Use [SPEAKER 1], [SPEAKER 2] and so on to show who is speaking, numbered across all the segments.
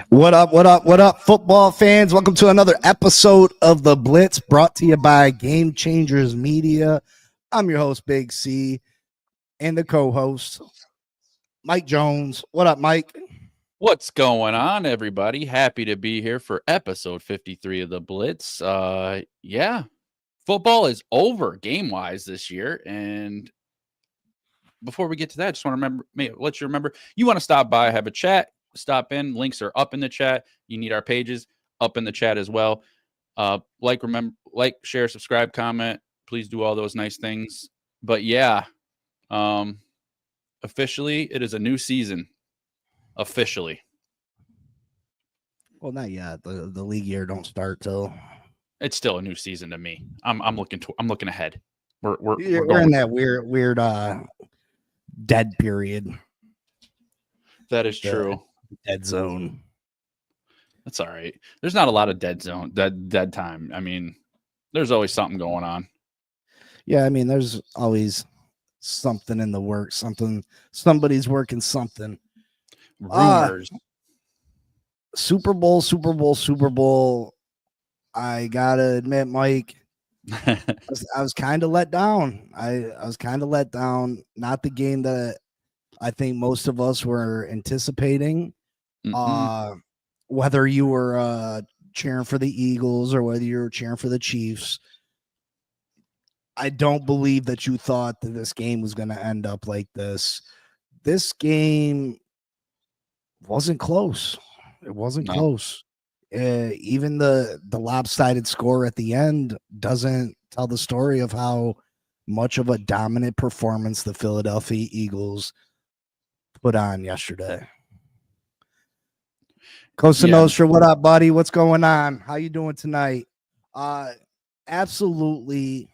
[SPEAKER 1] What up, football fans? Welcome to another episode of The Blitz, brought to you by Game Changers Media. I'm your host, Big C, and the co-host, Mike Jones. What up, Mike?
[SPEAKER 2] What's going on, everybody? Happy to be here for episode 53 of The Blitz. Yeah, football is over game-wise this year, and before we get to that, I just want to let you remember, you want to stop by, have a chat, stop in. Links are up in the chat. You need our pages up in the chat as well. Like, share, subscribe, comment. Please do all those nice things. But yeah, officially, it is a new season. Officially.
[SPEAKER 1] Well, not yet. The league year don't start till.
[SPEAKER 2] It's still a new season to me. I'm looking ahead. We're
[SPEAKER 1] in that weird dead period.
[SPEAKER 2] That is true.
[SPEAKER 1] Dead zone.
[SPEAKER 2] That's all right. There's not a lot of dead time. I mean, there's always something going on.
[SPEAKER 1] Yeah, I mean, there's always something in the works. Somebody's working something.
[SPEAKER 2] Rumors.
[SPEAKER 1] Super Bowl. I gotta admit, Mike, I was kind of let down. I was kind of let down. Not the game that I think most of us were anticipating.
[SPEAKER 2] Mm-hmm.
[SPEAKER 1] Whether you were cheering for the Eagles or whether you were cheering for the Chiefs, I don't believe that you thought that this game was going to end up like this. This game wasn't close. It wasn't close. Even the lopsided score at the end doesn't tell the story of how much of a dominant performance the Philadelphia Eagles put on yesterday. Costa Nostra, what up, buddy? What's going on? How you doing tonight? Absolutely,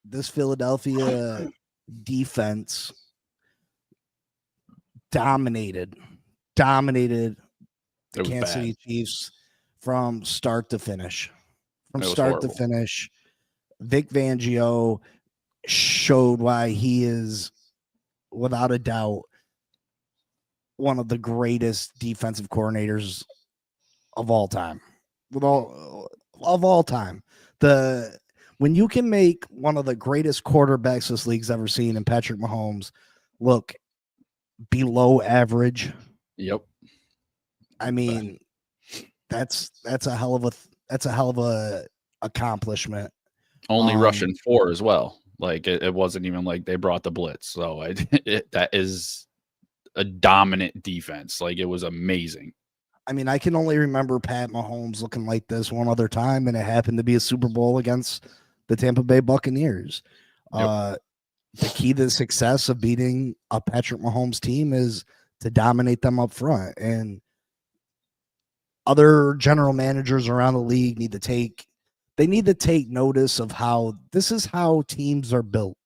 [SPEAKER 1] this Philadelphia defense dominated the Kansas City Chiefs from start to finish. Vic Fangio showed why he is, without a doubt, one of the greatest defensive coordinators of all time. When you can make one of the greatest quarterbacks this league's ever seen in Patrick Mahomes look below average.
[SPEAKER 2] Yep.
[SPEAKER 1] I mean, that's a hell of a accomplishment.
[SPEAKER 2] Only rushing 4 as well. Like it wasn't even like they brought the blitz. So that is a dominant defense. Like it was amazing.
[SPEAKER 1] I mean, I can only remember Pat Mahomes looking like this one other time, and it happened to be a Super Bowl against the Tampa Bay Buccaneers. Yep. The key to the success of beating a Patrick Mahomes team is to dominate them up front. And other general managers around the league need to take notice of how this is how teams are built.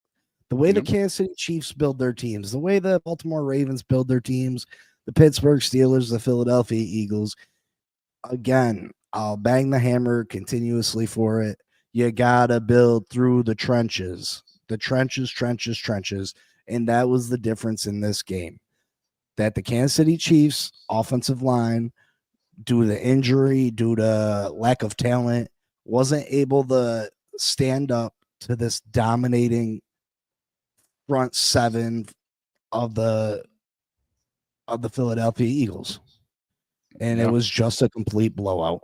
[SPEAKER 1] The way the Kansas City Chiefs build their teams, the way the Baltimore Ravens build their teams, the Pittsburgh Steelers, the Philadelphia Eagles. Again, I'll bang the hammer continuously for it. You got to build through the trenches. The trenches. And that was the difference in this game. That the Kansas City Chiefs offensive line, due to injury, due to lack of talent, wasn't able to stand up to this dominating front seven of the Philadelphia Eagles. And it was just a complete blowout.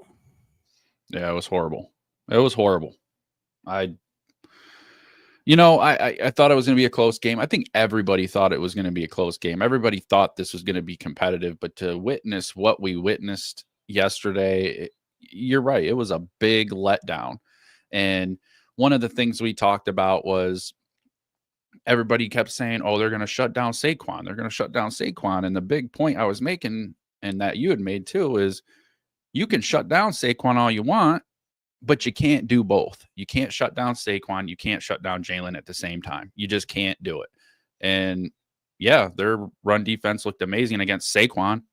[SPEAKER 2] Yeah, it was horrible. It was horrible. I thought it was going to be a close game. I think everybody thought it was going to be a close game. Everybody thought this was going to be competitive, but to witness what we witnessed yesterday, you're right. It was a big letdown. And one of the things we talked about was everybody kept saying, "Oh, they're going to shut down Saquon. They're going to shut down Saquon." And the big point I was making, and that you had made too, is you can shut down Saquon all you want, but you can't do both. You can't shut down Saquon. You can't shut down Jalen at the same time. You just can't do it. And yeah, their run defense looked amazing against Saquon,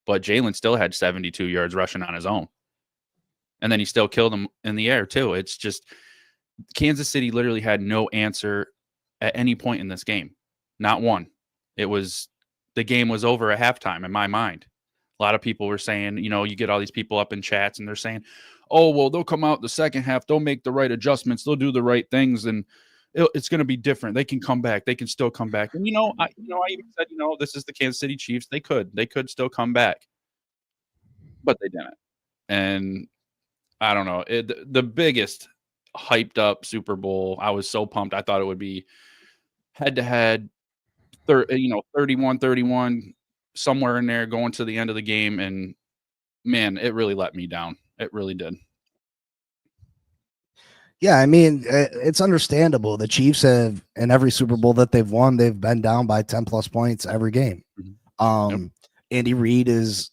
[SPEAKER 2] but Jalen still had 72 yards rushing on his own. And then he still killed him in the air too. It's just Kansas City literally had no answer at any point in this game. Not one. The game was over at halftime in my mind. A lot of people were saying, you get all these people up in chats and they're saying, "Oh, well, they'll come out the second half. They'll make the right adjustments. They'll do the right things. And it's going to be different. They can come back. They can still come back." And, I even said, this is the Kansas City Chiefs. They could still come back, but they didn't. And I don't know. The biggest hyped up Super Bowl. I was so pumped. I thought it would be head to head, 31-31, somewhere in there going to the end of the game. And man, it really let me down. It really did.
[SPEAKER 1] Yeah, I mean, it's understandable. The Chiefs have, in every Super Bowl that they've won, they've been down by 10 plus points every game. Yep. Andy Reid is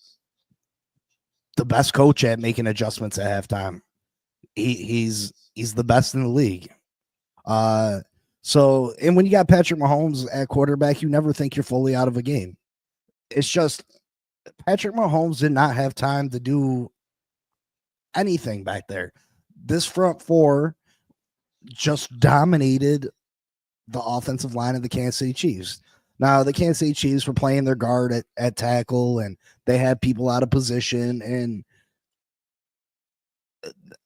[SPEAKER 1] the best coach at making adjustments at halftime. He's the best in the league. So, and when you got Patrick Mahomes at quarterback, you never think you're fully out of a game. It's just Patrick Mahomes did not have time to do anything back there. This front four just dominated the offensive line of the Kansas City Chiefs. Now, the Kansas City Chiefs were playing their guard at tackle, and they had people out of position. And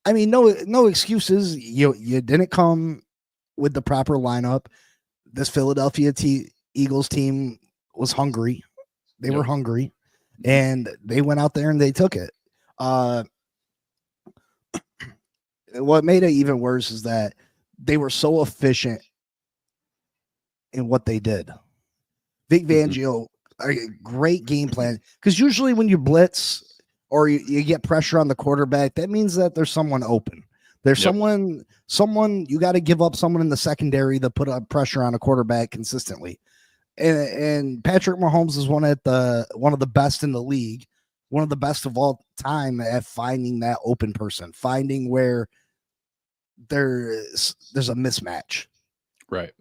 [SPEAKER 1] I mean, no excuses. You didn't come with the proper lineup. This Philadelphia Eagles team was hungry. They were hungry, and they went out there and they took it. What made it even worse is that they were so efficient in what they did. Vic Fangio, a great game plan, because usually when you blitz or you get pressure on the quarterback, that means that there's someone open. There's someone you got to give up someone in the secondary to put up pressure on a quarterback consistently. And Patrick Mahomes is one of the best in the league, one of the best of all time at finding that open person, finding where there's a mismatch.
[SPEAKER 2] Right.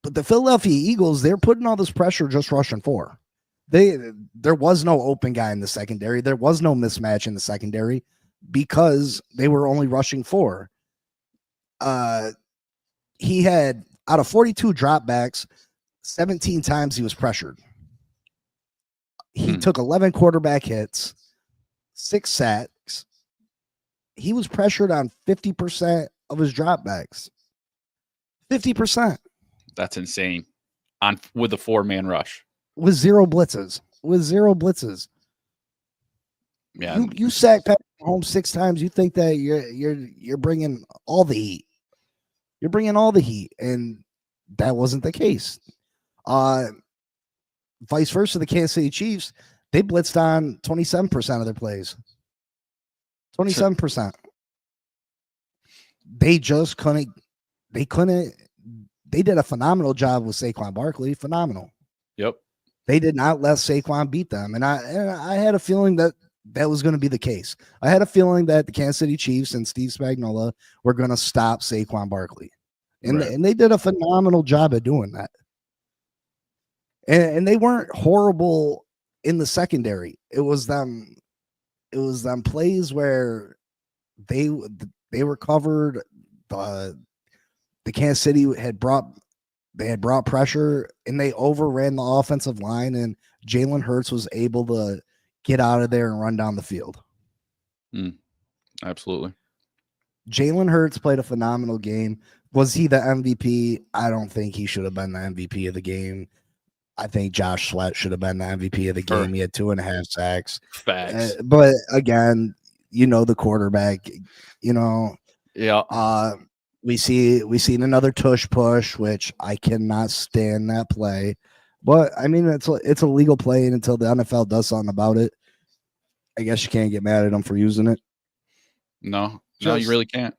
[SPEAKER 1] But the Philadelphia Eagles, they're putting all this pressure just rushing for. There was no open guy in the secondary. There was no mismatch in the secondary because they were only rushing for. He had, out of 42 dropbacks, 17 times he was pressured. He took 11 quarterback hits, 6 sacks. He was pressured on 50% of his dropbacks. 50%.
[SPEAKER 2] That's insane. With a 4-man rush.
[SPEAKER 1] With zero blitzes. Yeah. You sack Patrick Mahomes 6 times. You think that you're bringing all the heat. You're bringing all the heat, and that wasn't the case. Vice versa, the Kansas City Chiefs, they blitzed on 27% of their plays. 27%. They just couldn't. They did a phenomenal job with Saquon Barkley. Phenomenal.
[SPEAKER 2] Yep.
[SPEAKER 1] They did not let Saquon beat them. And I had a feeling that was going to be the case. I had a feeling that the Kansas City Chiefs and Steve Spagnuolo were going to stop Saquon Barkley. And they did a phenomenal job at doing that. And they weren't horrible in the secondary. It was them plays where they were covered. The Kansas City had brought pressure, and they overran the offensive line, and Jalen Hurts was able to get out of there and run down the field.
[SPEAKER 2] Absolutely.
[SPEAKER 1] Jalen Hurts played a phenomenal game. Was he the MVP? I don't think he should have been the MVP of the game. I think Josh Sweat should have been the MVP of the game. He had 2.5 sacks.
[SPEAKER 2] Facts.
[SPEAKER 1] But again, the quarterback,
[SPEAKER 2] Yeah.
[SPEAKER 1] We seen another tush push, which I cannot stand that play. But I mean, it's a legal play, and until the NFL does something about it, I guess you can't get mad at them for using it.
[SPEAKER 2] No, you
[SPEAKER 1] Just
[SPEAKER 2] really can't.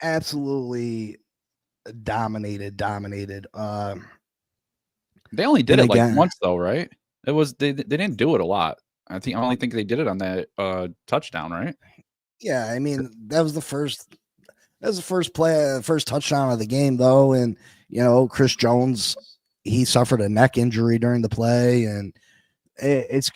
[SPEAKER 1] absolutely dominated.
[SPEAKER 2] They only did
[SPEAKER 1] And
[SPEAKER 2] it like
[SPEAKER 1] again,
[SPEAKER 2] once though, right? It was they didn't do it a lot. I only think they did it on that touchdown, right?
[SPEAKER 1] yeah, I mean, that was the first play, first touchdown of the game, though. And, Chris Jones, he suffered a neck injury during the play. And it's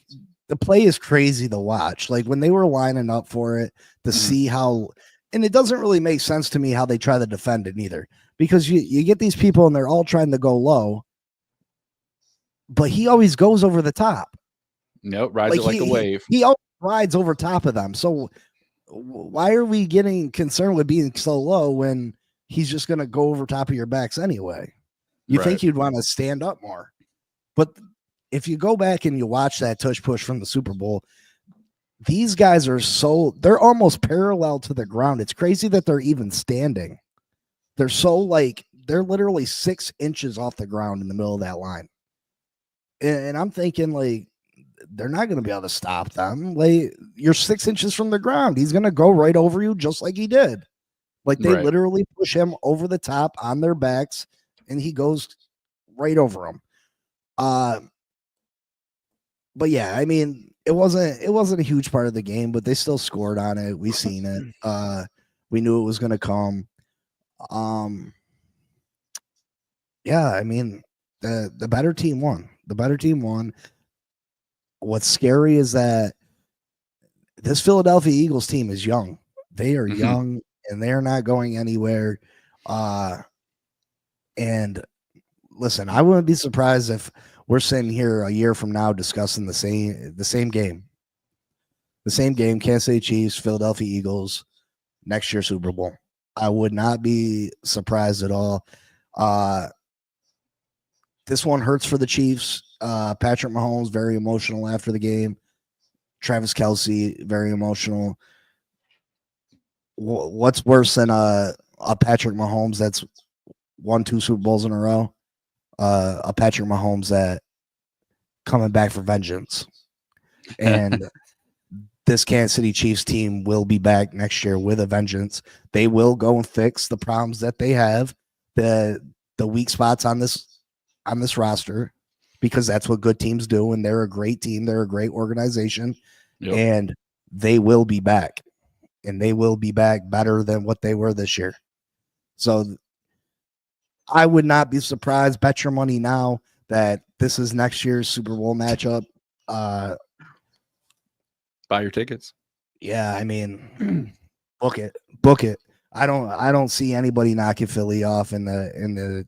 [SPEAKER 1] the play is crazy to watch. Like when they were lining up for it to see how, and it doesn't really make sense to me how they try to defend it either, because you get these people and they're all trying to go low, but he always goes over the top.
[SPEAKER 2] Nope, rides it like a wave.
[SPEAKER 1] He always rides over top of them. So why are we getting concerned with being so low when he's just going to go over top of your backs anyway? You think you'd want to stand up more. But if you go back and you watch that tush push from the Super Bowl, these guys they're almost parallel to the ground. It's crazy that they're even standing. They're they're literally 6 inches off the ground in the middle of that line. And I'm thinking, like, they're not going to be able to stop them. Like, you're 6 inches from the ground. He's going to go right over you just like he did. Like, they literally push him over the top on their backs, and he goes right over them. But yeah, I mean, it wasn't a huge part of the game, but they still scored on it. We seen it. We knew it was going to come. Yeah, I mean, the better team won. The better team won. What's scary is that this Philadelphia Eagles team is young. They are young and they're not going anywhere. And listen, I wouldn't be surprised if we're sitting here a year from now discussing the same game. The same game, Kansas City Chiefs, Philadelphia Eagles, next year Super Bowl. I would not be surprised at all. This one hurts for the Chiefs. Patrick Mahomes, very emotional after the game. Travis Kelce, very emotional. What's worse than a Patrick Mahomes that's won 2 Super Bowls in a row? A Patrick Mahomes that coming back for vengeance. And this Kansas City Chiefs team will be back next year with a vengeance. They will go and fix the problems that they have, the weak spots on this roster, because that's what good teams do, and they're a great team. They're a great organization, and they will be back, and they will be back better than what they were this year. So I would not be surprised. Bet your money now that this is next year's Super Bowl matchup.
[SPEAKER 2] Buy your tickets.
[SPEAKER 1] Yeah, I mean, book it. I don't see anybody knocking Philly off in the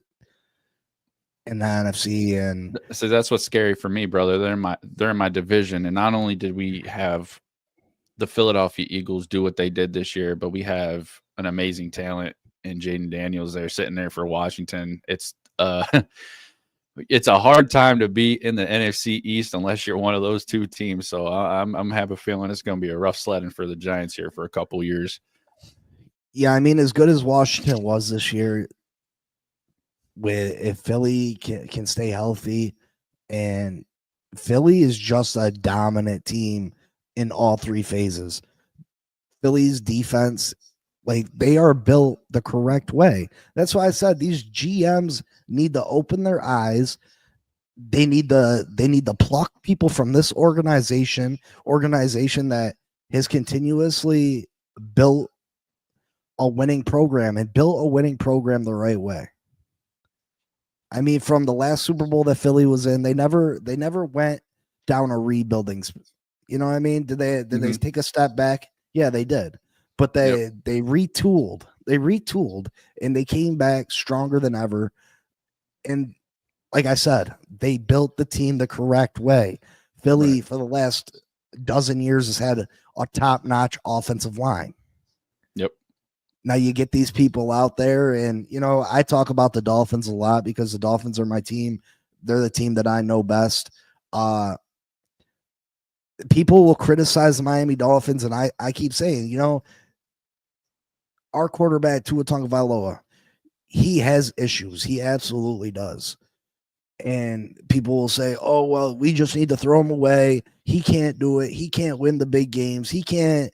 [SPEAKER 1] NFC. And
[SPEAKER 2] so that's what's scary for me, brother. They're in my division, and not only did we have the Philadelphia Eagles do what they did this year, but we have an amazing talent in Jaden Daniels there sitting there for Washington. It's it's a hard time to be in the NFC East unless you're one of those two teams. So I'm have a feeling it's going to be a rough sledding for the Giants here for a couple years.
[SPEAKER 1] Yeah, I mean, as good as Washington was this year, if Philly can stay healthy, and Philly is just a dominant team in all 3 phases. Philly's defense, like, they are built the correct way. That's why I said these GMs need to open their eyes. They need to pluck people from this organization that has continuously built a winning program and built a winning program the right way. I mean, from the last Super Bowl that Philly was in, they never went down a rebuilding. You know what I mean? Did they take a step back? Yeah, they did. But they retooled. They retooled and they came back stronger than ever. And like I said, they built the team the correct way. Philly for the last dozen years has had a top-notch offensive line.
[SPEAKER 2] Yep.
[SPEAKER 1] Now you get these people out there, and I talk about the Dolphins a lot because the Dolphins are my team. They're the team that I know best. people will criticize the Miami Dolphins, and I keep saying, our quarterback Tua Tagovailoa, he has issues. He absolutely does. And people will say, "Oh, well, we just need to throw him away. He can't do it. He can't win the big games. He can't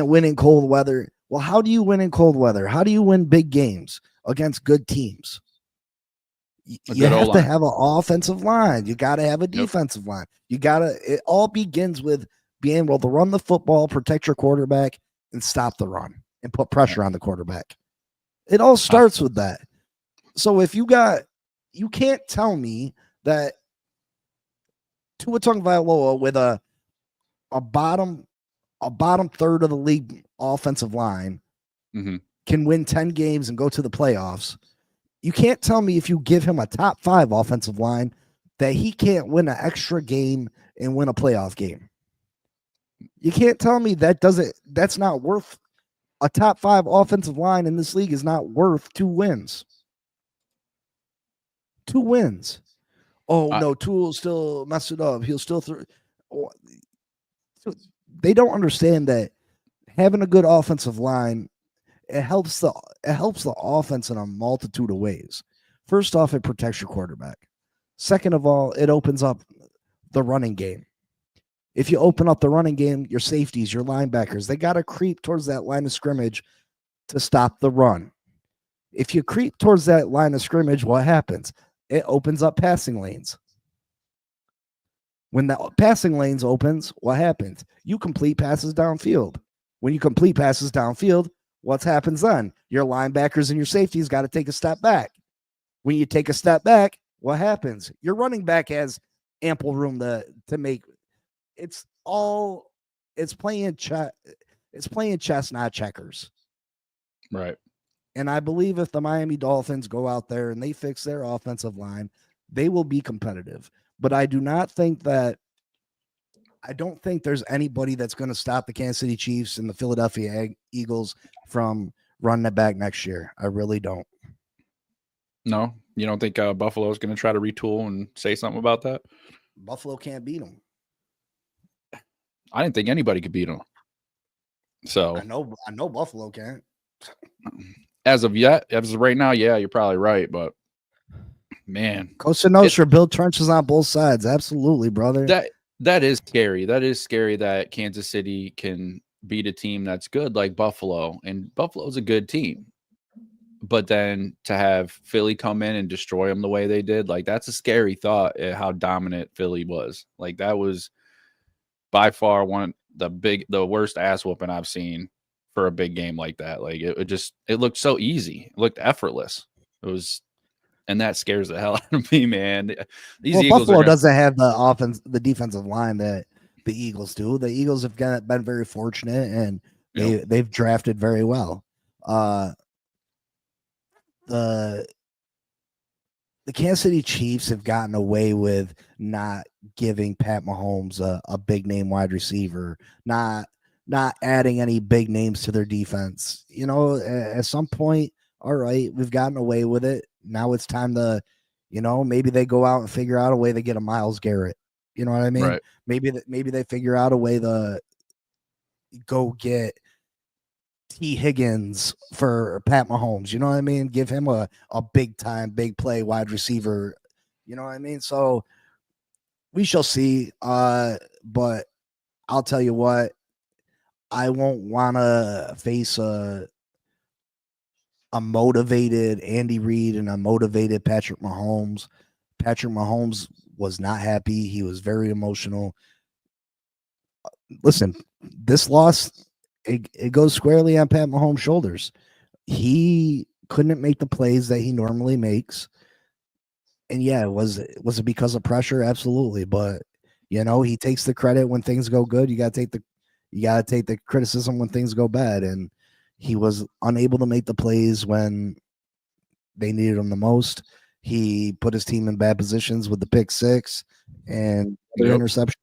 [SPEAKER 1] win in cold weather." Well, how do you win in cold weather? How do you win big games against good teams? You have to have an offensive line. You got to have a defensive line. It all begins with being able to run the football, protect your quarterback, and stop the run and put pressure on the quarterback. It all starts with that. So if you can't tell me that Tua Tagovailoa with a bottom third of the league offensive line can win 10 games and go to the playoffs. You can't tell me if you give him a top 5 offensive line that he can't win an extra game and win a playoff game. You can't tell me that's not worth a top 5 offensive line in this league is not worth 2 wins. 2 wins. Oh, no, Tua will still mess it up. He'll still throw. They don't understand that having a good offensive line, it helps the offense in a multitude of ways. First off, it protects your quarterback. Second of all, it opens up the running game. If you open up the running game, your safeties, your linebackers, they got to creep towards that line of scrimmage to stop the run. If you creep towards that line of scrimmage, what happens? It opens up passing lanes. When the passing lanes opens, what happens? You complete passes downfield. When you complete passes downfield, what happens then? Your linebackers and your safeties got to take a step back. When you take a step back, what happens? Your running back has ample room to make. It's playing chess, not checkers.
[SPEAKER 2] Right.
[SPEAKER 1] And I believe if the Miami Dolphins go out there and they fix their offensive line, they will be competitive. But I don't think there's anybody that's going to stop the Kansas City Chiefs and the Philadelphia Eagles from running it back next year. I really don't.
[SPEAKER 2] No, you don't think Buffalo is going to try to retool and say something about that?
[SPEAKER 1] Buffalo can't beat them.
[SPEAKER 2] I didn't think anybody could beat them. So
[SPEAKER 1] I know Buffalo can't.
[SPEAKER 2] As of right now, yeah, you're probably right, but man,
[SPEAKER 1] Costa Nostra build trenches on both sides. Absolutely, brother.
[SPEAKER 2] That is scary. That is scary that Kansas City can beat a team that's good like Buffalo, and Buffalo's a good team. But then to have Philly come in and destroy them the way they did, like that's a scary thought at how dominant Philly was. Like that was by far the worst ass whooping I've seen for a big game like that. Like it looked so easy. It looked effortless. It was, and that scares the hell out of me, man.
[SPEAKER 1] Buffalo doesn't have the defensive line that the Eagles do. The Eagles have been very fortunate, and they've drafted very well. The Kansas City Chiefs have gotten away with not giving Pat Mahomes a big name wide receiver, not adding any big names to their defense. At some point, all right, we've gotten away with it. Now it's time to, maybe they go out and figure out a way to get a Myles Garrett. You know what I mean?
[SPEAKER 2] Right.
[SPEAKER 1] Maybe they figure out a way to go get T. Higgins for Pat Mahomes. You know what I mean? Give him a big time, big play wide receiver. You know what I mean? So we shall see. But I'll tell you what, I won't want to face a motivated Andy Reid and a motivated Patrick Mahomes. Patrick Mahomes was not happy. He was very emotional. Listen, this loss, it goes squarely on Pat Mahomes' shoulders. He couldn't make the plays that he normally makes. And yeah, was it because of pressure? Absolutely. But he takes the credit when things go good. You gotta take the criticism when things go bad. And he was unable to make the plays when they needed him the most. He put his team in bad positions with the pick six and the interception.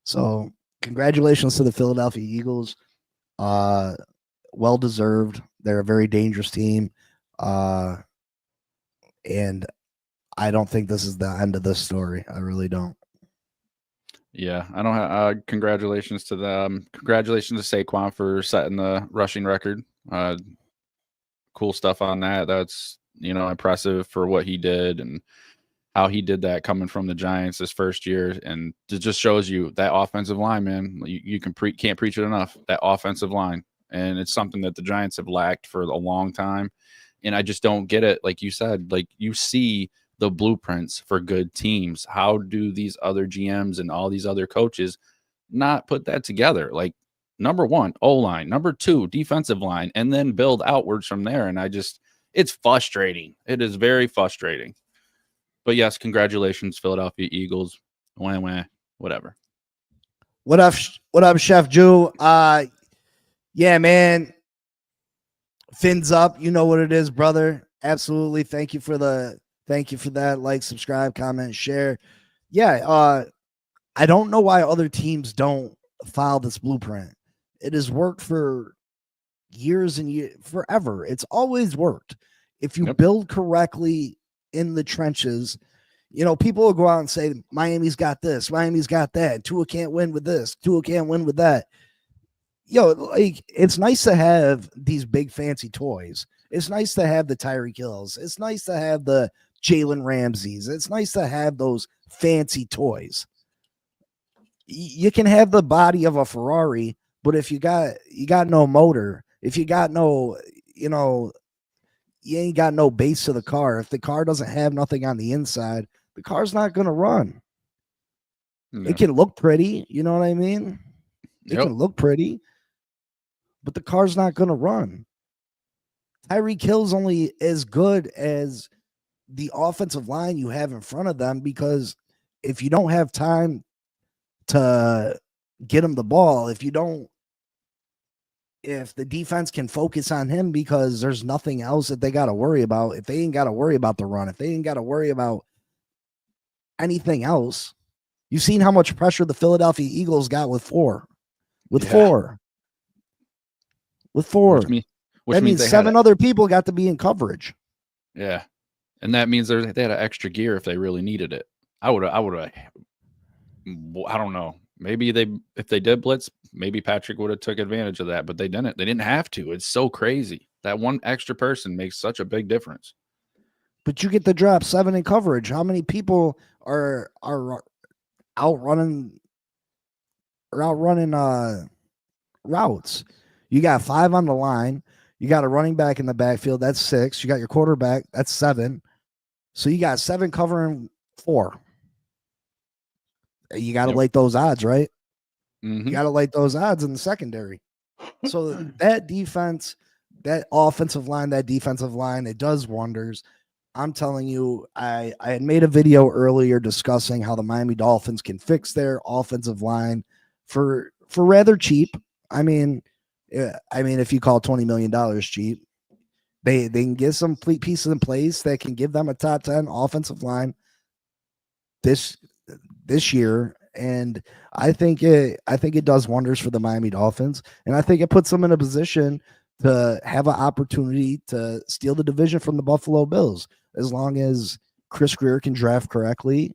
[SPEAKER 1] So congratulations to the Philadelphia Eagles. Well deserved. They're a very dangerous team. And I don't think this is the end of this story. I really don't.
[SPEAKER 2] Yeah, I don't have. Congratulations to them. Congratulations to Saquon for setting the rushing record. Cool stuff on that. That's impressive for what he did and how he did that coming from the Giants this first year, and it just shows you that offensive line, man. You can't preach it enough. That offensive line, and it's something that the Giants have lacked for a long time, and I just don't get it. Like you said, like you see the blueprints for good teams. How do these other GMs and all these other coaches not put that together? Like number one, O-line, number two, defensive line, and then build outwards from there. And it's frustrating. It is very frustrating. But yes, congratulations, Philadelphia Eagles. Wah, wah, whatever.
[SPEAKER 1] What up, Chef Jew? Yeah, man. Fins up. You know what it is, brother. Absolutely. Thank you for that. Like, subscribe, comment, share. Yeah, I don't know why other teams don't follow this blueprint. It has worked for years and years, forever. It's always worked. If you build correctly in the trenches, people will go out and say, Miami's got this, Miami's got that. Tua can't win with this, Tua can't win with that. Like, it's nice to have these big fancy toys. It's nice to have the Tyreek Hills. It's nice to have the Jalen Ramseys. It's nice to have those fancy toys. You can have the body of a Ferrari, but if you got no motor, if you got no, you ain't got no base to the car. If the car doesn't have nothing on the inside, the car's not going to run. No. It can look pretty. You know what I mean? It can look pretty, but the car's not going to run. Tyreek Hill's only as good as the offensive line you have in front of them, because if you don't have time to get him the ball, if the defense can focus on him because there's nothing else that they got to worry about, if they ain't got to worry about the run, if they ain't got to worry about anything else, you've seen how much pressure the Philadelphia Eagles got with four. Which that means 7 other people got to be in coverage.
[SPEAKER 2] Yeah. And that means they had an extra gear if they really needed it. I don't know. Maybe if they did blitz, maybe Patrick would have took advantage of that, but they didn't. They didn't have to. It's so crazy. That one extra person makes such a big difference.
[SPEAKER 1] But you get the drop 7 in coverage. How many people are outrunning routes? You got 5 on the line. You got a running back in the backfield. That's 6. You got your quarterback. That's 7. So you got 7 covering 4. You got to like those odds, right?
[SPEAKER 2] Mm-hmm.
[SPEAKER 1] You got to like those odds in the secondary. So that defense, that offensive line, that defensive line, it does wonders. I'm telling you, I had made a video earlier discussing how the Miami Dolphins can fix their offensive line for rather cheap. I mean, if you call $20 million cheap, they can get some pieces in place that can give them a top 10 offensive line this year. And I think it does wonders for the Miami Dolphins, and I think it puts them in a position to have an opportunity to steal the division from the Buffalo Bills. As long as Chris Greer can draft correctly,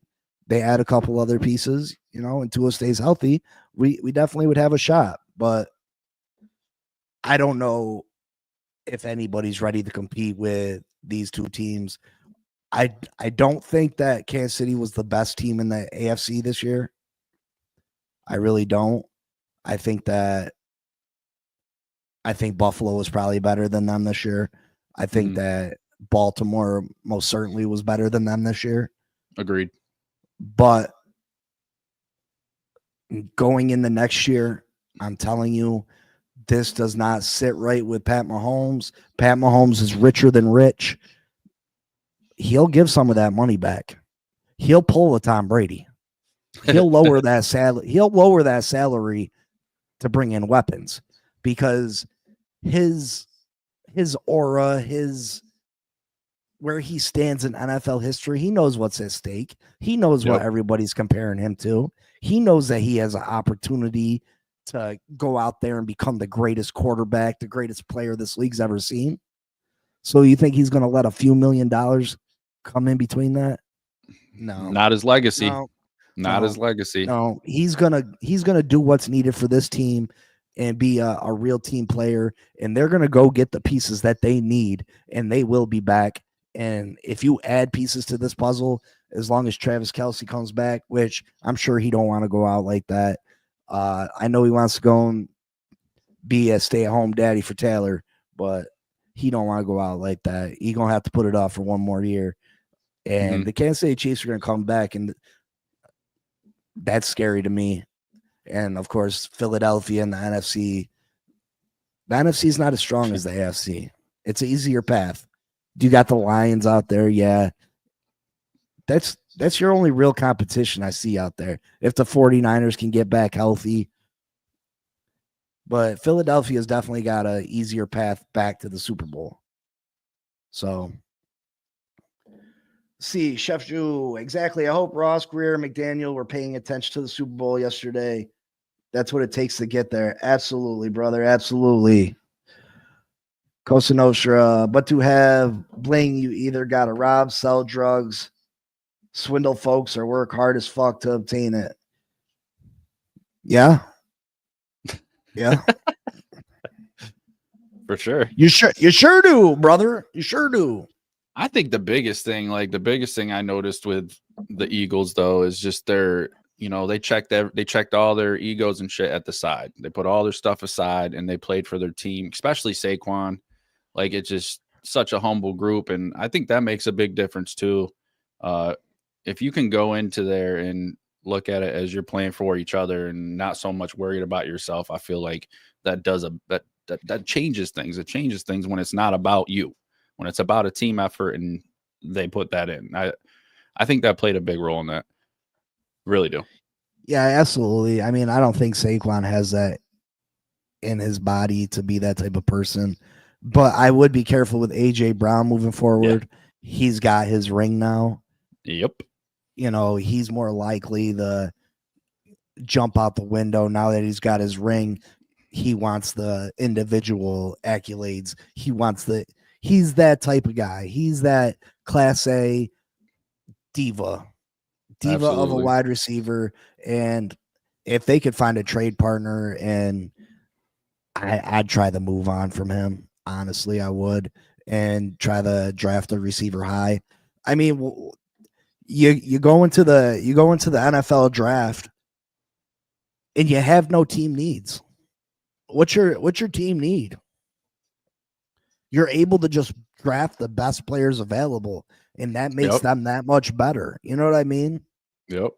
[SPEAKER 1] they add a couple other pieces, and Tua stays healthy, we definitely would have a shot. But I don't know if anybody's ready to compete with these two teams. I don't think that Kansas City was the best team in the AFC this year. I really don't. I think Buffalo was probably better than them this year. I think that Baltimore most certainly was better than them this year.
[SPEAKER 2] Agreed.
[SPEAKER 1] But going in the next year, I'm telling you, this does not sit right with Pat Mahomes. Pat Mahomes is richer than rich. He'll give some of that money back. He'll pull a Tom Brady. He'll lower that salary. He'll lower that salary to bring in weapons, because his aura, where he stands in NFL history, he knows what's at stake. He knows what everybody's comparing him to. He knows that he has an opportunity to go out there and become the greatest quarterback, the greatest player this league's ever seen. So you think he's going to let a few $1 million come in between that? No.
[SPEAKER 2] Not his legacy. Not his legacy.
[SPEAKER 1] No, he's gonna do what's needed for this team and be a real team player. And they're gonna go get the pieces that they need, and they will be back. And if you add pieces to this puzzle, as long as Travis Kelce comes back, which I'm sure he don't want to go out like that. I know he wants to go and be a stay-at-home daddy for Taylor, but he don't want to go out like that. He gonna have to put it off for one more year. And the Kansas City Chiefs are gonna come back, and that's scary to me. And of course, Philadelphia and the NFC. The NFC is not as strong as the AFC. It's an easier path. You got the Lions out there, yeah. That's your only real competition I see out there. If the 49ers can get back healthy. But Philadelphia's definitely got an easier path back to the Super Bowl. So, see, Chef Jew, exactly. I hope Ross, Greer, McDaniel were paying attention to the Super Bowl yesterday. That's what it takes to get there. Absolutely, brother. Absolutely. Cosa Nostra, but to have bling, you either got to rob, sell drugs, swindle folks, or work hard as fuck to obtain it. Yeah. Yeah.
[SPEAKER 2] For sure.
[SPEAKER 1] You sure do, brother. You sure do.
[SPEAKER 2] I think the biggest thing I noticed with the Eagles though is just their, they checked all their egos and shit at the side. They put all their stuff aside and they played for their team, especially Saquon. Like, it's just such a humble group, and I think that makes a big difference too. If you can go into there and look at it as you're playing for each other and not so much worried about yourself, I feel like that changes things. It changes things when it's not about you, when it's about a team effort, and they put that in. I think that played a big role in that. Really do.
[SPEAKER 1] Yeah, absolutely. I mean, I don't think Saquon has that in his body to be that type of person, but I would be careful with AJ Brown moving forward. Yeah. He's got his ring now.
[SPEAKER 2] Yep.
[SPEAKER 1] He's more likely to jump out the window now that he's got his ring. He wants the individual accolades. He's that type of guy. He's that class A diva
[SPEAKER 2] Absolutely.
[SPEAKER 1] Of a wide receiver. And if they could find a trade partner, and I'd try to move on from him. Honestly, I would, and try to draft a receiver high. I mean, you go into the NFL draft and you have no team needs. What's your team need? You're able to just draft the best players available, and that makes them that much better. You know what I mean?
[SPEAKER 2] Yep.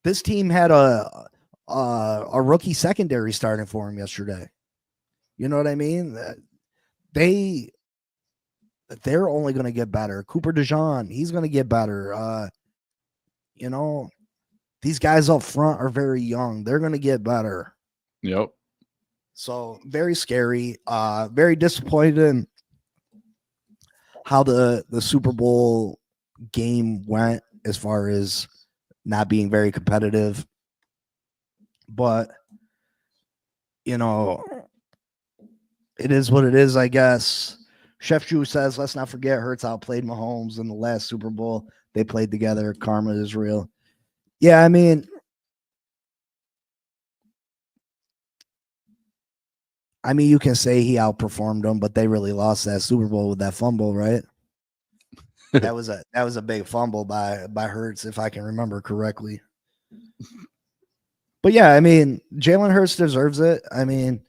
[SPEAKER 1] This team had a rookie secondary starting for him yesterday. You know what I mean? They're only going to get better. Cooper DeJean, he's going to get better. These guys up front are very young. They're going to get better.
[SPEAKER 2] Yep.
[SPEAKER 1] So very scary. Very disappointed in how the Super Bowl game went as far as not being very competitive. But, it is what it is, I guess. Chef Drew says, let's not forget Hurts outplayed Mahomes in the last Super Bowl. They played together. Karma is real. Yeah, I mean, you can say he outperformed them, but they really lost that Super Bowl with that fumble, right? that was a big fumble by Hurts, if I can remember correctly. But yeah, I mean, Jalen Hurts deserves it. I mean,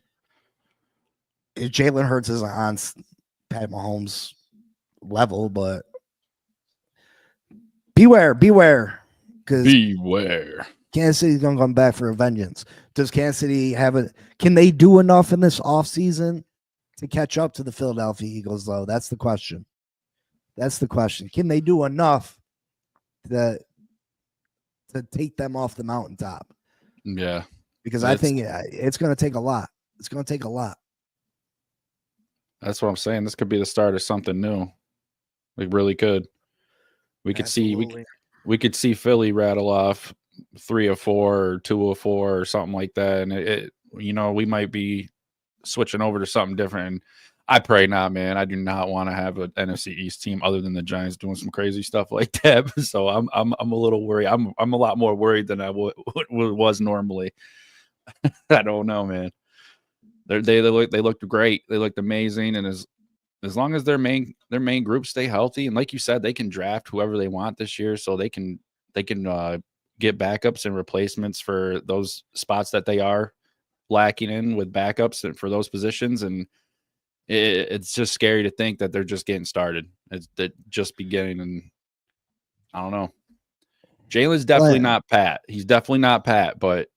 [SPEAKER 1] Jalen Hurts isn't on Pat Mahomes' level, but beware.
[SPEAKER 2] Beware.
[SPEAKER 1] Kansas City's going to come back for a vengeance. Does Kansas City can they do enough in this offseason to catch up to the Philadelphia Eagles, though? That's the question. Can they do enough to take them off the mountaintop?
[SPEAKER 2] Yeah.
[SPEAKER 1] Because I think it's going to take a lot. It's going to take a lot.
[SPEAKER 2] That's what I'm saying. This could be the start of something new. It really could. We could see Philly rattle off 3 of 4 or 2 of 4 or something like that, and we might be switching over to something different. And I pray not, man. I do not want to have an NFC East team other than the Giants doing some crazy stuff like that. So I'm a little worried. I'm a lot more worried than I was normally. I don't know, man. They looked great. They looked amazing, and as long as their main group stay healthy, and like you said, they can draft whoever they want this year, so they can get backups and replacements for those spots that they are lacking in with backups and for those positions. And it's just scary to think that they're just getting started. It's just beginning, and I don't know. Jalen's definitely not Pat. He's definitely not Pat, but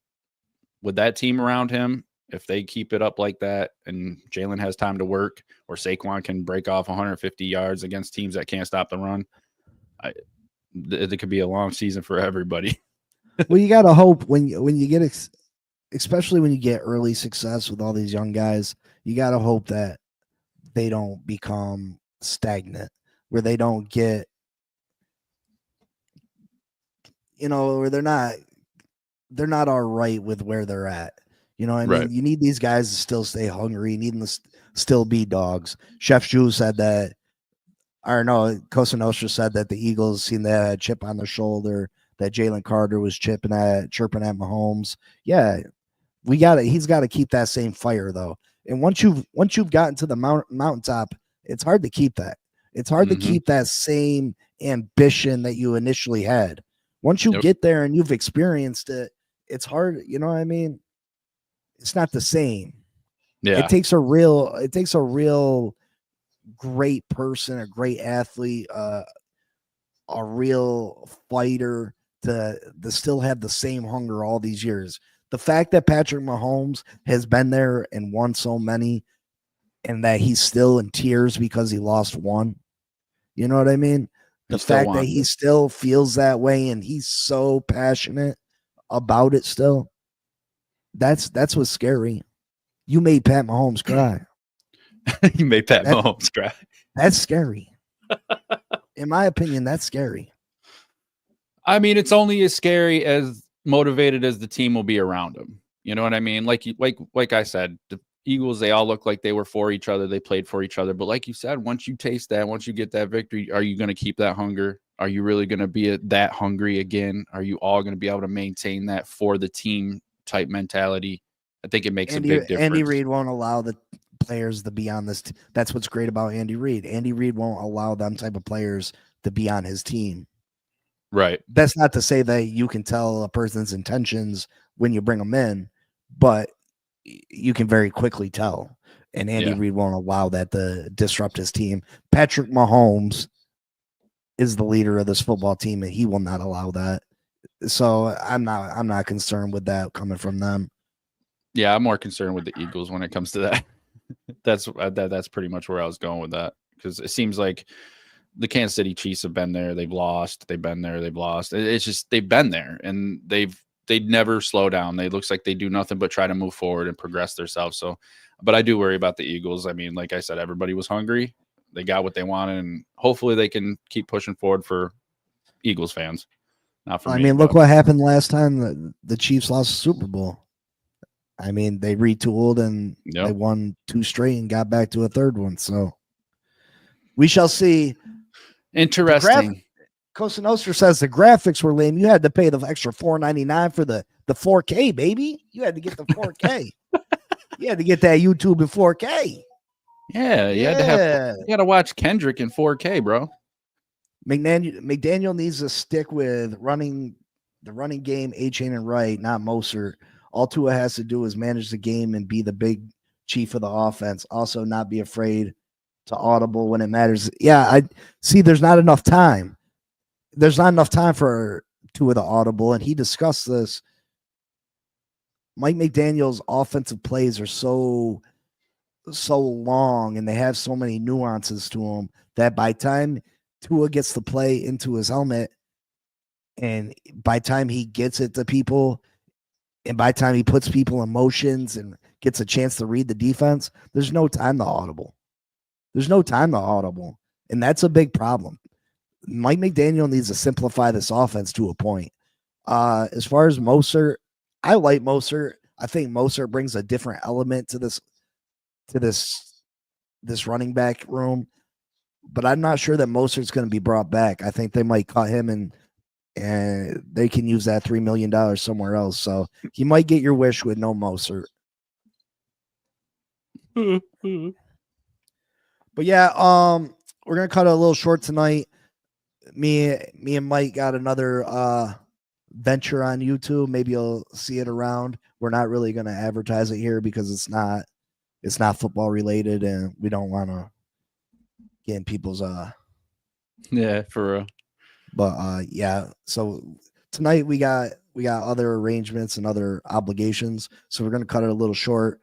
[SPEAKER 2] with that team around him, if they keep it up like that and Jalen has time to work, or Saquon can break off 150 yards against teams that can't stop the run, it could be a long season for everybody.
[SPEAKER 1] Well, you got to hope when you get, especially when you get early success with all these young guys, you got to hope that they don't become stagnant, where they don't get, where they're not all right with where they're at. You know what I mean? You need these guys to still stay hungry. You need them to still be dogs. Chef Jew said that, or no, Cosa Nostra said that the Eagles seen that chip on their shoulder, that Jalen Carter was chirping at Mahomes. Yeah, he's got to keep that same fire though. And once you've gotten to the mountaintop, it's hard to keep that. It's hard to keep that same ambition that you initially had. Once you get there and you've experienced it, it's hard. You know what I mean? It's not the same.
[SPEAKER 2] Yeah.
[SPEAKER 1] It takes a real great person, a great athlete, a real fighter to still have the same hunger all these years. The fact that Patrick Mahomes has been there and won so many, and that he's still in tears because he lost one. You know what I mean? The fact that he still feels that way and he's so passionate about it still. That's what's scary. You made Pat Mahomes cry.
[SPEAKER 2] You made Pat Mahomes cry.
[SPEAKER 1] That's scary. In my opinion, that's scary.
[SPEAKER 2] I mean, it's only as scary as motivated as the team will be around him. You know what I mean? Like I said, the Eagles, they all look like they were for each other. They played for each other. But like you said, once you taste that, once you get that victory, are you going to keep that hunger? Are you really going to be that hungry again? Are you all going to be able to maintain that for the team type mentality? I think it makes a big difference.
[SPEAKER 1] Andy Reid won't allow the players to be on this. That's what's great about Andy Reid. Andy Reid won't allow them type of players to be on his team.
[SPEAKER 2] Right.
[SPEAKER 1] That's not to say that you can tell a person's intentions when you bring them in, but you can very quickly tell. And Andy Reid won't allow that to disrupt his team. Patrick Mahomes is the leader of this football team, and he will not allow that. So I'm not concerned with that coming from them.
[SPEAKER 2] Yeah, I'm more concerned with the Eagles when it comes to that. That's pretty much where I was going with that, because it seems like the Kansas City Chiefs have been there, they've lost, they've been there, they've lost. It's just they've been there, and they never slow down. They looks like they do nothing but try to move forward and progress themselves. So, but I do worry about the Eagles. I mean, like I said, everybody was hungry, they got what they wanted, and hopefully they can keep pushing forward for Eagles fans. Not for me. I
[SPEAKER 1] mean, look what happened last time the Chiefs lost the Super Bowl. I mean, they retooled and they won 2 straight and got back to a third one. So we shall see.
[SPEAKER 2] Interesting.
[SPEAKER 1] Cosa Nostra says the graphics were lame. You had to pay the extra $4.99 for the 4K, baby. You had to get the 4K. You had to get that YouTube in 4K.
[SPEAKER 2] Yeah, you had to watch Kendrick in 4K, bro.
[SPEAKER 1] McDaniel needs to stick with the running game, A-Chain and Wright, not Mostert. All Tua has to do is manage the game and be the big chief of the offense. Also, not be afraid to audible when it matters. Yeah, I see. There's not enough time. There's not enough time for Tua to audible, and he discussed this. Mike McDaniel's offensive plays are so long, and they have so many nuances to them that by time Tua gets the play into his helmet, and by time he gets it to people, and by time he puts people in motions and gets a chance to read the defense, there's no time to audible. There's no time to audible, and that's a big problem. Mike McDaniel needs to simplify this offense to a point. As far as Mostert, I like Mostert. I think Mostert brings a different element to this this running back room, but I'm not sure that Mostert's going to be brought back. I think they might cut him and they can use that $3 million somewhere else. So you might get your wish with no Mostert. But yeah, we're gonna cut it a little short tonight. Me and Mike got another venture on YouTube. Maybe you'll see it around. We're not really gonna advertise it here because it's not football related, and we don't want to get in people's
[SPEAKER 2] Yeah, for real.
[SPEAKER 1] But yeah, so tonight we got other arrangements and other obligations, so we're gonna cut it a little short.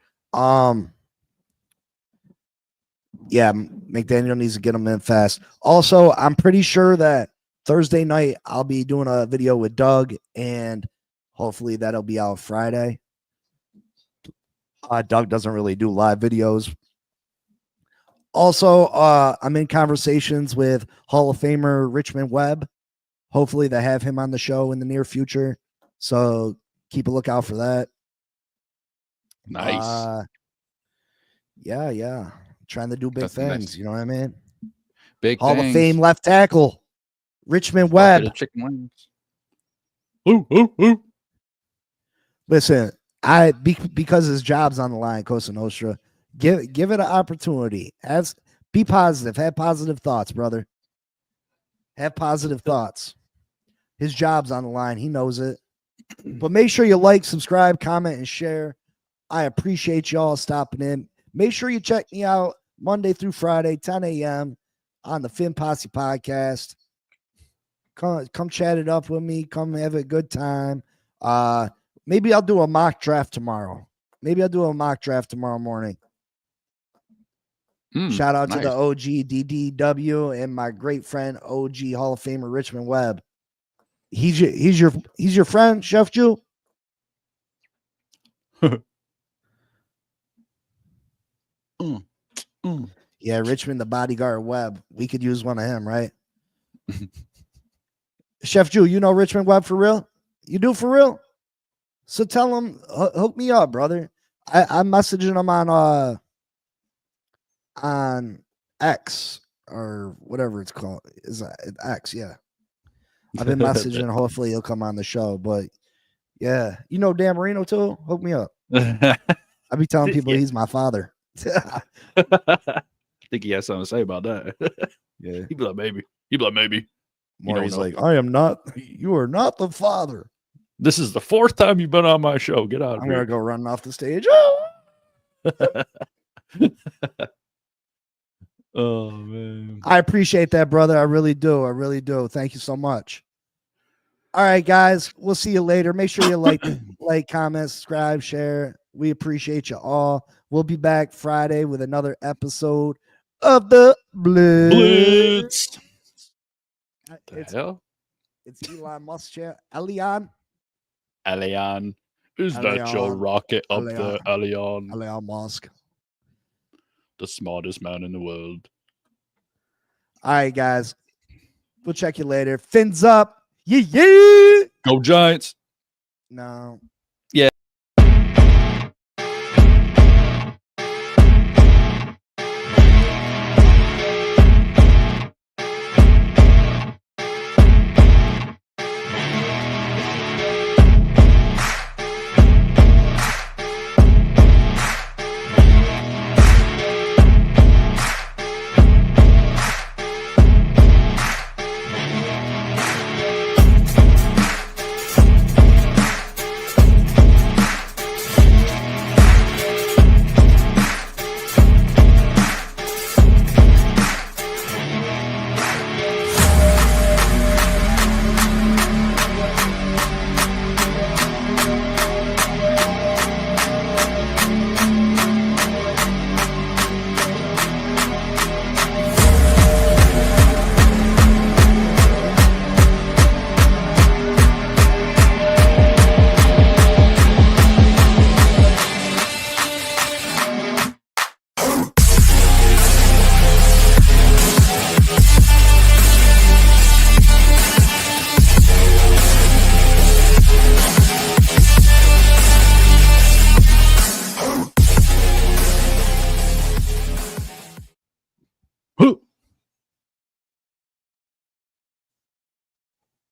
[SPEAKER 1] Yeah, McDaniel needs to get them in fast. Also, I'm pretty sure that Thursday night I'll be doing a video with Doug, and hopefully that'll be out Friday. Doug doesn't really do live videos. Also, I'm in conversations with Hall of Famer Richmond Webb. Hopefully they have him on the show in the near future. So keep a lookout for that.
[SPEAKER 2] Nice.
[SPEAKER 1] Yeah. Trying to do big things. Nice. You know what I mean?
[SPEAKER 2] Big
[SPEAKER 1] Hall
[SPEAKER 2] things.
[SPEAKER 1] of Fame left tackle, Richmond Webb.
[SPEAKER 2] Chicken wings. Ooh.
[SPEAKER 1] Listen, because his job's on the line, Cosa Nostra, give it an opportunity. Be positive. Have positive thoughts, brother. Have positive thoughts. His job's on the line. He knows it. But make sure you like, subscribe, comment, and share. I appreciate y'all stopping in. Make sure you check me out Monday through Friday, 10 a.m. on the Fin Posse podcast. Come chat it up with me. Come have a good time. Maybe I'll do a mock draft tomorrow. Morning. Shout out to the OG DDW and my great friend OG Hall of Famer Richmond Webb. He's your friend, Chef Jew. Yeah, Richmond, the bodyguard Webb. We could use one of him, right? Chef Jew, you know Richmond Webb for real? You do for real? So tell him, hook me up, brother. I'm messaging him on X or whatever it's called. Is it X? Yeah. I've been messaging. Hopefully he'll come on the show. But yeah, you know Dan Marino too? Hook me up. I be telling people he's my father.
[SPEAKER 2] I think he has something to say about that.
[SPEAKER 1] Yeah.
[SPEAKER 2] He'd be like, maybe.
[SPEAKER 1] More he's like, I am not. You are not the father.
[SPEAKER 2] This is the 4th time you've been on my show. Get out of here.
[SPEAKER 1] I'm going to go running off the stage.
[SPEAKER 2] Oh, man.
[SPEAKER 1] I appreciate that, brother. I really do. Thank you so much. All right, guys. We'll see you later. Make sure you like, comment, subscribe, share. We appreciate you all. We'll be back Friday with another episode of the Blitz. It's Elon Musk. Elion.
[SPEAKER 2] Is that your rocket up there, Elion?
[SPEAKER 1] Elon Musk.
[SPEAKER 2] The smartest man in the world.
[SPEAKER 1] All right, guys. We'll check you later. Fins up. Yeah.
[SPEAKER 2] Go Giants.
[SPEAKER 1] No.